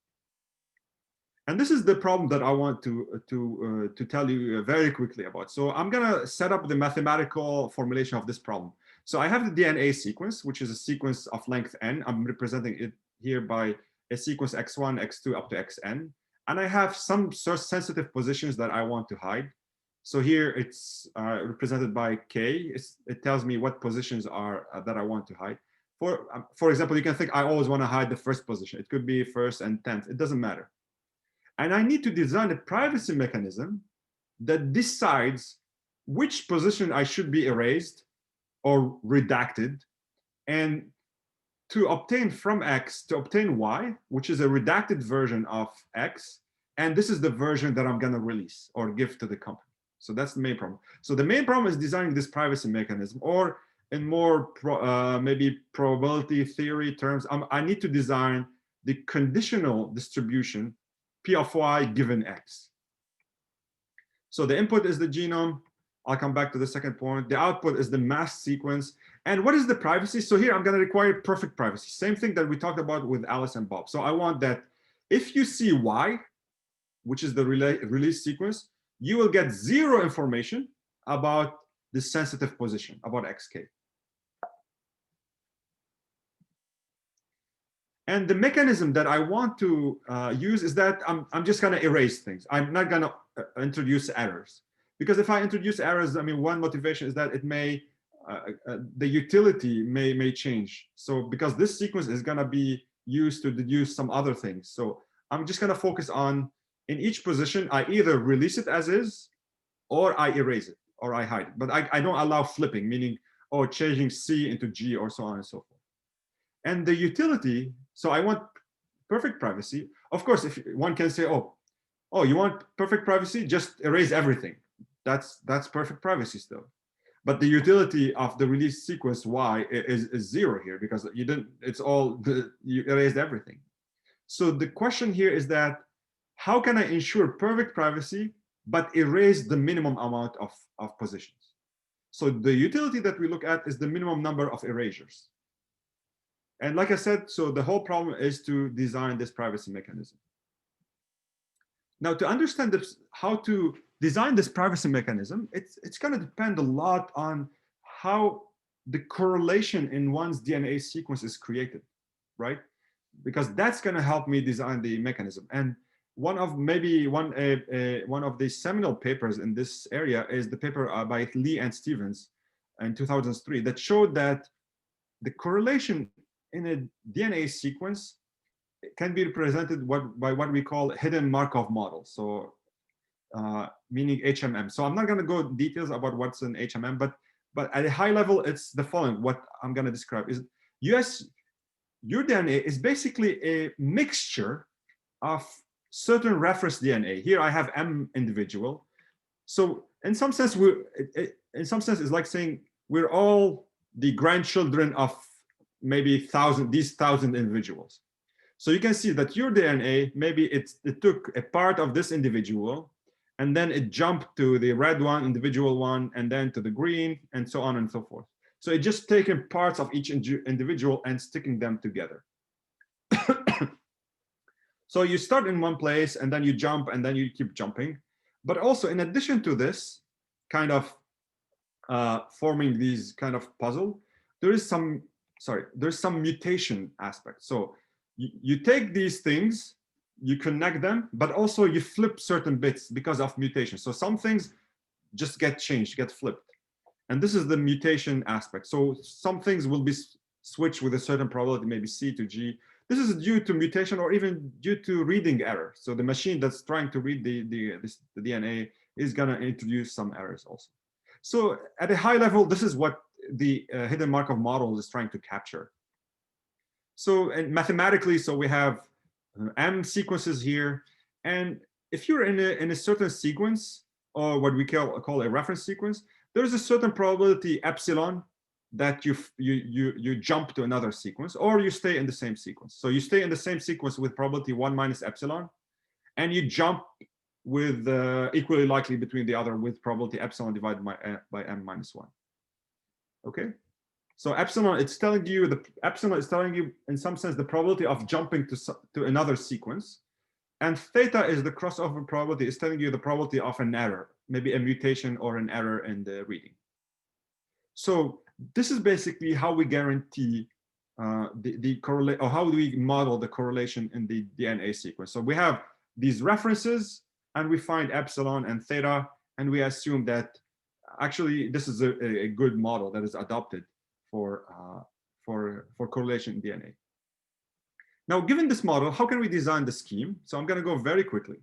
And this is the problem that I want to tell you very quickly about. So I'm going to set up the mathematical formulation of this problem. So I have the DNA sequence, which is a sequence of length n. I'm representing it here by a sequence x1, x2, up to xn. And I have some sensitive positions that I want to hide. So here it's represented by K. It tells me what positions are that I want to hide. For example, you can think I always want to hide the first position. It could be first and 10th. It doesn't matter. And I need to design a privacy mechanism that decides which position I should be erased or redacted, and to obtain from X to obtain Y, which is a redacted version of X. And this is the version that I'm going to release or give to the company. So that's the main problem. So the main problem is designing this privacy mechanism, or in more maybe probability theory terms, I need to design the conditional distribution P of Y given X. So the input is the genome. I'll come back to the second point. The output is the masked sequence. And what is the privacy? So here I'm going to require perfect privacy. Same thing that we talked about with Alice and Bob. So I want that if you see Y, which is the release sequence, you will get zero information about the sensitive position, about XK. And the mechanism that I want to use is that I'm just going to erase things. I'm not going to introduce errors. Because if I introduce errors, I mean, one motivation is that it may, the utility may change. So because this sequence is going to be used to deduce some other things. So I'm just going to focus on, in each position, I either release it as is, or I erase it, or I hide it. But I don't allow flipping, meaning, oh, changing C into G, or so on and so forth. And the utility, so I want perfect privacy. Of course, if one can say, oh, you want perfect privacy, just erase everything. That's perfect privacy still. But the utility of the release sequence Y is zero here, because you didn't, it's all, you erased everything. So the question here is that, how can I ensure perfect privacy, but erase the minimum amount of positions? So the utility that we look at is the minimum number of erasures. And like I said, so the whole problem is to design this privacy mechanism. Now, to understand this, how to design this privacy mechanism, it's going to depend a lot on how the correlation in one's DNA sequence is created, right? Because that's going to help me design the mechanism. And one of the seminal papers in this area is the paper by Lee and Stevens in 2003 that showed that the correlation in a DNA sequence can be represented by what we call hidden Markov model. So meaning HMM. So I'm not going to go details about what's an HMM, but at a high level, it's the following. What I'm going to describe is your DNA is basically a mixture of certain reference DNA. Here I have M individual. So in some sense, it's like saying we're all the grandchildren of maybe these 1,000 individuals. So you can see that your DNA, maybe it took a part of this individual, and then it jumped to the red one, individual one, and then to the green, and so on and so forth. So it just taken parts of each individual and sticking them together. So you start in one place, and then you jump, and then you keep jumping. But also, in addition to this kind of forming these kind of puzzle, there's some mutation aspect. So you take these things, you connect them, but also you flip certain bits because of mutation. So some things just get changed, get flipped. And this is the mutation aspect. So some things will be switched with a certain probability, maybe C to G. This is due to mutation or even due to reading error. So the machine that's trying to read the DNA is going to introduce some errors also. So at a high level, this is what the hidden Markov model is trying to capture. So and mathematically, so we have M sequences here. And if you're in a certain sequence, or what we call a reference sequence, there's a certain probability epsilon that you jump to another sequence, or you stay in the same sequence. So you stay in the same sequence with probability 1 minus epsilon, and you jump with equally likely between the other with probability epsilon divided by m minus 1. Okay, so epsilon is telling you in some sense the probability of jumping to another sequence, and theta is the crossover probability. Is telling you the probability of an error, maybe a mutation or an error in the reading. So this is basically how we guarantee the correlate, or how do we model the correlation in the DNA sequence. So we have these references, and we find epsilon and theta, and we assume that actually this is a good model that is adopted for correlation in DNA. Now, given this model, how can we design the scheme? So I'm going to go very quickly.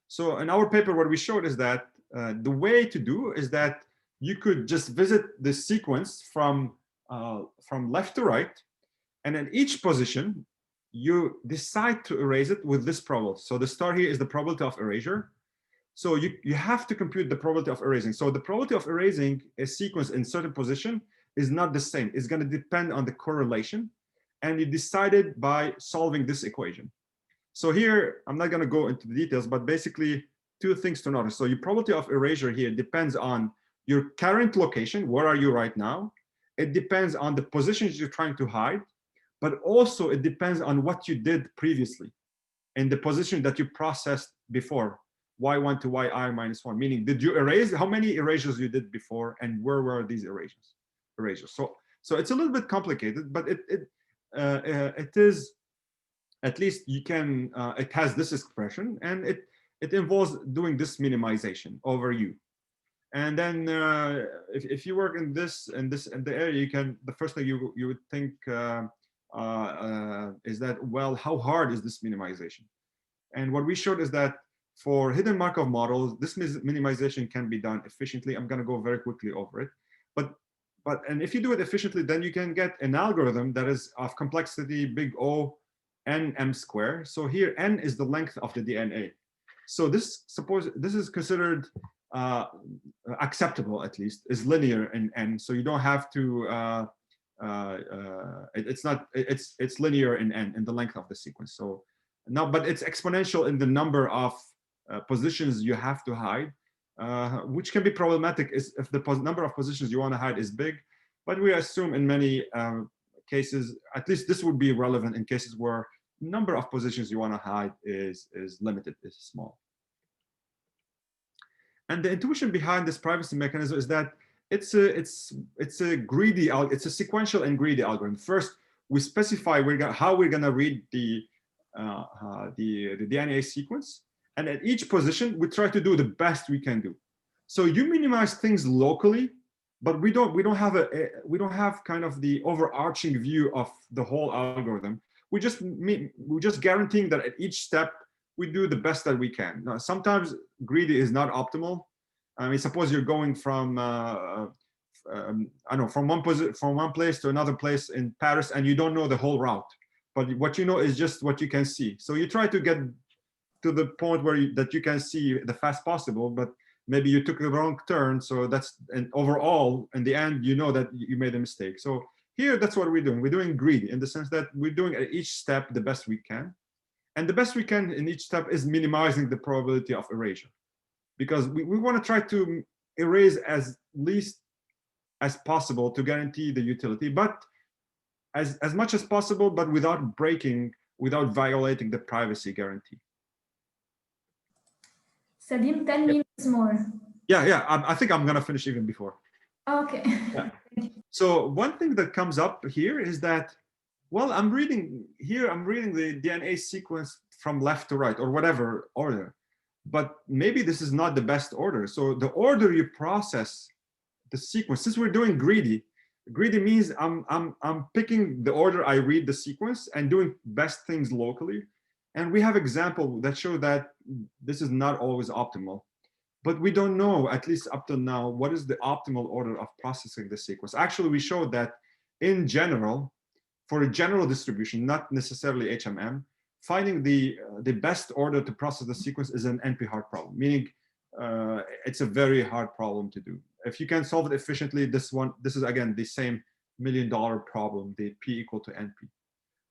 So in our paper, what we showed is that the way to do is that you could just visit the sequence from left to right, and in each position, you decide to erase it with this probability. So the star here is the probability of erasure. So you have to compute the probability of erasing. So the probability of erasing a sequence in certain position is not the same. It's going to depend on the correlation, and you decided by solving this equation. So here, I'm not going to go into the details, but basically two things to notice. So your probability of erasure here depends on your current location. Where are you right now? It depends on the positions you're trying to hide, but also it depends on what you did previously in the position that you processed before, y1 to yi minus 1, meaning did you erase, how many erasures you did before, and where were these erasures? So it's a little bit complicated, but it is, at least you can, it has this expression, and it involves doing this minimization over u. And then if you work in the area, you can, the first thing you would think is that, well, how hard is this minimization? And what we showed is that for hidden Markov models, this minimization can be done efficiently. I'm going to go very quickly over it, and if you do it efficiently, then you can get an algorithm that is of complexity big O n m square. So here n is the length of the DNA. So this is considered acceptable, at least, is linear in n. So you don't have to. It's linear in n, in the length of the sequence. So now, but it's exponential in the number of positions you have to hide, which can be problematic if the number of positions you want to hide is big. But we assume in many cases, at least this would be relevant in cases where number of positions you want to hide is limited, is small. And the intuition behind this privacy mechanism is that it's a greedy, it's a sequential and greedy algorithm. First, we specify how we're going to read the DNA sequence, and at each position we try to do the best we can do. So you minimize things locally, but we don't have kind of the overarching view of the whole algorithm. We're just guaranteeing that at each step we do the best that we can. Now, sometimes greedy is not optimal. I mean, suppose you're going from I don't know, from one place to another place in Paris, and you don't know the whole route, but what you know is just what you can see. So you try to get to the point where that you can see the fast possible, but maybe you took the wrong turn. So and overall, in the end, you know that you made a mistake. So here, that's what we're doing. We're doing greedy in the sense that we're doing at each step the best we can. And the best we can in each step is minimizing the probability of erasure, because we want to try to erase as least as possible to guarantee the utility, but as much as possible, but without violating the privacy guarantee. Salim, 10 minutes more. Yeah, I think I'm going to finish even before. Okay. Yeah. So one thing that comes up here is that, well, I'm reading the DNA sequence from left to right, or whatever order, but maybe this is not the best order. So the order you process the sequence, since we're doing greedy means I'm picking the order I read the sequence and doing best things locally. And we have examples that show that this is not always optimal, but we don't know, at least up to now, what is the optimal order of processing the sequence. Actually, we showed that in general, for a general distribution, not necessarily HMM, finding the best order to process the sequence is an NP-hard problem, meaning it's a very hard problem to do. If you can solve it efficiently, this is again the same $1 million problem, the P equal to NP.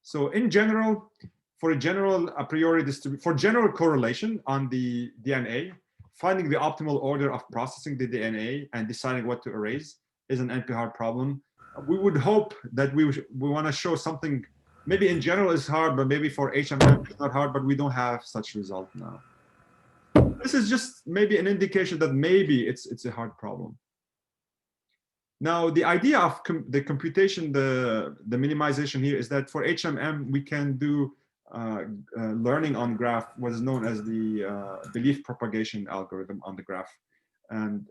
So in general, for a general a priori distribution, for general correlation on the DNA, finding the optimal order of processing the DNA and deciding what to erase is an NP-hard problem. We would hope that we want to show something, maybe in general is hard, but maybe for HMM it's not hard, but we don't have such result now. This is just maybe an indication that maybe it's a hard problem. Now, the idea of the computation, the minimization here is that for HMM, we can do learning on graph, what is known as the belief propagation algorithm on the graph. And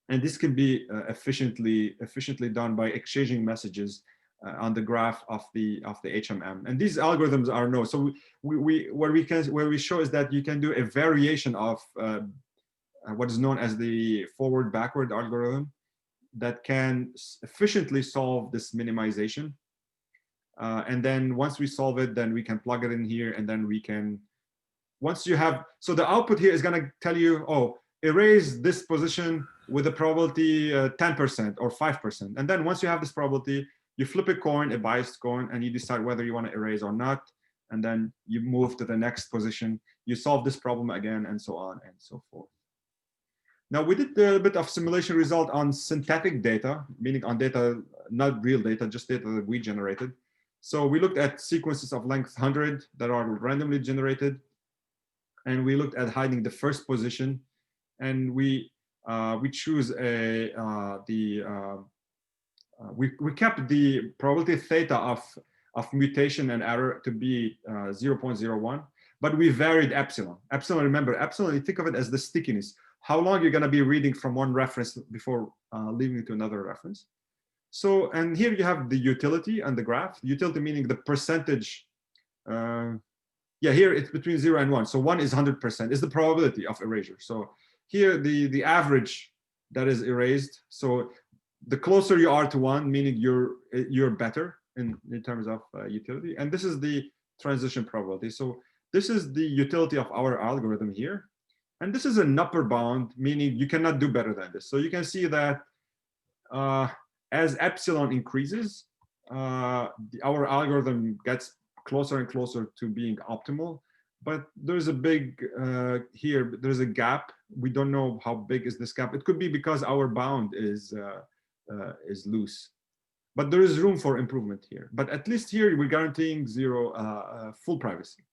this can be efficiently done by exchanging messages on the graph of the HMM. And these algorithms are known. So where we show is that you can do a variation of what is known as the forward-backward algorithm that can efficiently solve this minimization. And then once we solve it, then we can plug it in here, and then we can, once you have, so the output here is going to tell you, oh, erase this position with a probability 10% or 5%. And then once you have this probability, you flip a coin, a biased coin, and you decide whether you want to erase or not. And then you move to the next position. You solve this problem again, and so on and so forth. Now, we did a bit of simulation result on synthetic data, meaning on data, not real data, just data that we generated. So we looked at sequences of length 100 that are randomly generated. And we looked at hiding the first position. And we choose we kept the probability theta of mutation and error to be 0.01, but we varied epsilon. Epsilon, remember, epsilon, you think of it as the stickiness. How long you're going to be reading from one reference before leaving to another reference. So, and here you have the utility and the graph. Utility meaning the percentage. Yeah, here it's between 0 and 1. So 1 is 100%, is the probability of erasure. So here the average that is erased. So the closer you are to 1, meaning you're better in terms of utility. And this is the transition probability. So this is the utility of our algorithm here. And this is an upper bound, meaning you cannot do better than this. So you can see that as epsilon increases, our algorithm gets closer and closer to being optimal. But there's a big, here, there's a gap. We don't know how big is this gap. It could be because our bound is loose. But there is room for improvement here. But at least here, we're guaranteeing zero full privacy.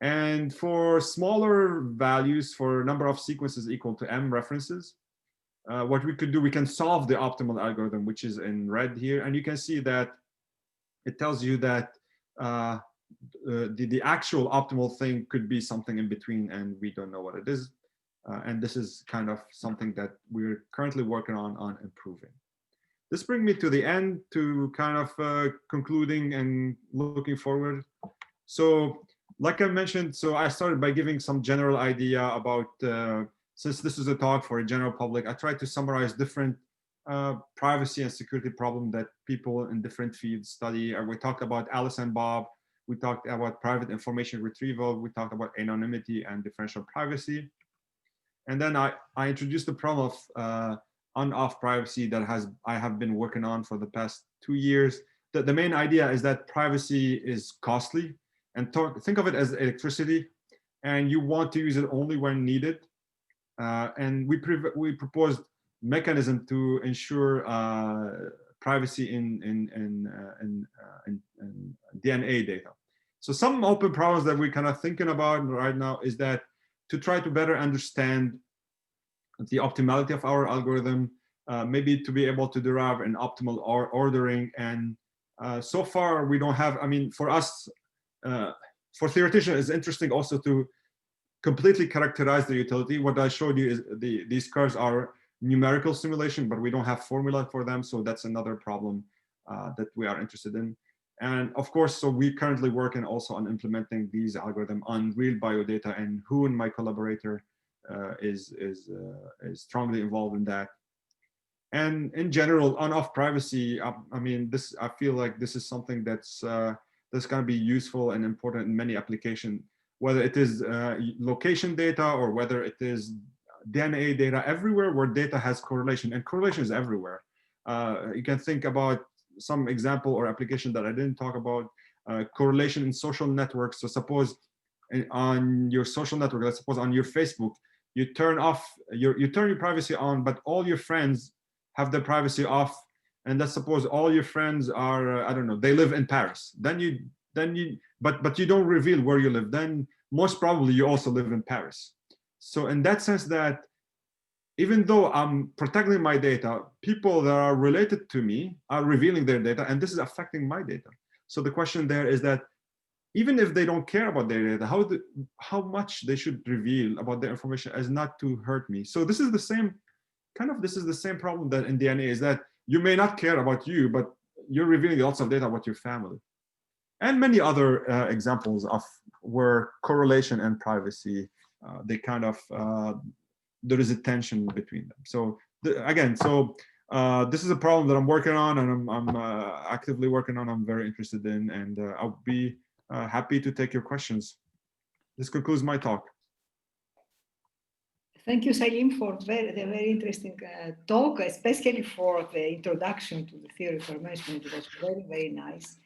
And for smaller values, for a number of sequences equal to m references, what we could do, we can solve the optimal algorithm, which is in red here. And you can see that it tells you that the actual optimal thing could be something in between, and we don't know what it is. And this is kind of something that we're currently working on improving. This brings me to the end, to kind of concluding and looking forward. So like I mentioned, so I started by giving some general idea about, since this is a talk for a general public, I tried to summarize different privacy and security problems that people in different fields study. We talked about Alice and Bob. We talked about private information retrieval. We talked about anonymity and differential privacy. And then I introduced the problem of on-off privacy that I have been working on for the past 2 years. The main idea is that privacy is costly. And think of it as electricity, and you want to use it only when needed. And we proposed mechanism to ensure privacy in DNA data. So some open problems that we're kind of thinking about right now is that to try to better understand the optimality of our algorithm, maybe to be able to derive an optimal ordering. And so far we don't have, I mean, for us, for theoreticians, it's interesting also to completely characterize the utility. What I showed you is these curves are numerical simulation, but we don't have formula for them. So that's another problem that we are interested in. And of course, so we're currently working also on implementing these algorithms on real biodata, and Hoon, my collaborator, is strongly involved in that. And in general, on-off privacy, I mean, I feel like this is something that's going to be useful and important in many applications, whether it is location data or whether it is DNA data, everywhere where data has correlation, and correlation is everywhere. You can think about some example or application that I didn't talk about, correlation in social networks. So suppose on your social network, let's suppose on your Facebook, you turn your privacy on, but all your friends have their privacy off. And let's suppose all your friends are, I don't know, they live in Paris. But you don't reveal where you live. Then most probably you also live in Paris. So in that sense, that even though I'm protecting my data, people that are related to me are revealing their data, and this is affecting my data. So the question there is that even if they don't care about their data, how much they should reveal about their information as not to hurt me. So this is the same problem that in DNA is that you may not care about you, but you're revealing lots of data about your family. And many other examples of where correlation and privacy, they kind of, there is a tension between them. So this is a problem that I'm working on, and I'm actively working on. I'm very interested in, and I'll be happy to take your questions. This concludes my talk. Thank you, Salim, for the very interesting talk, especially for the introduction to the theory of information. It was very, very nice.